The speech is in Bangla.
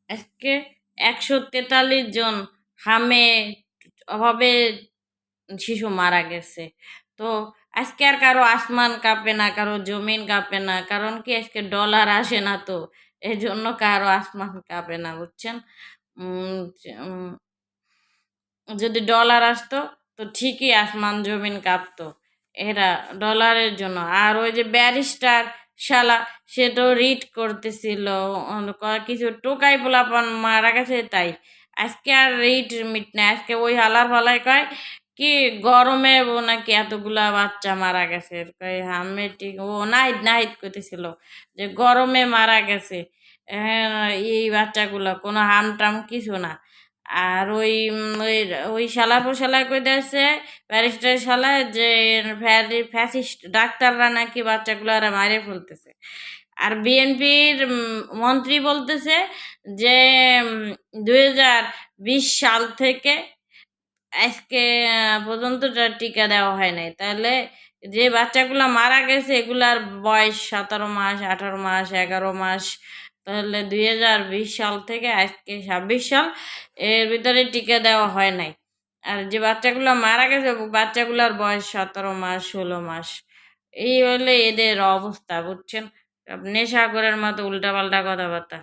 আজকে 143 জন হামে অভাবে শিশু মারা গেছে। তো আজকে আর কারো আসমান কাঁপে না, কারো জমিন কাঁপে না। কারণ কি আজকে ডলার আসে না তো। এজন্য কারো আসমান কাঁপে না, বুঝছেন? উম উম যদি ডলার আসতো তো ঠিকই আসমান জমিন কাঁপতো। এরা ডলারের জন্য। আর ওই যে ব্যারিস্টার শালা, সে তো রিট করতেছিল, কিছু টোকাই পোলাপান মারা গেছে তাই। আজকে আর রিট মিট না, আজকে ওই হালার ফালাই কয় কি গরমে ও নাকি এতগুলা বাচ্চা মারা গেছে। কয় হামে ঠিক ও নাহিদ নাহিদ করতেছিল যে গরমে মারা গেছে। এই বাচ্চাগুলো কোনো হামটাম কিছু না। আর ওই শালা পোশালা কই দিয়েছে ব্যারিস্টার শালা যে ফ্যাসিস্ট ডাক্তাররা নাকি বাচ্চাগুলারে মারে ফেলতেছে। আর বিএনপির মন্ত্রী বলতেছে যে 2020 সাল থেকে আজকে পর্যন্ত টিকা দেওয়া হয় নাই। তাহলে যে বাচ্চাগুলা মারা গেছে এগুলার বয়স 17 মাস, 18 মাস, 11 মাস। তাহলে 2020 সাল থেকে আজকে 26 সাল, এর ভিতরে টিকা দেওয়া হয় নাই। আর যে বাচ্চাগুলা মারা গেছে বাচ্চাগুলার বয়স 17 মাস, 16 মাস। এই হলে এদের অবস্থা, বুঝছেন? নেশাখোরের মতো উল্টাপাল্টা কথাবার্তা।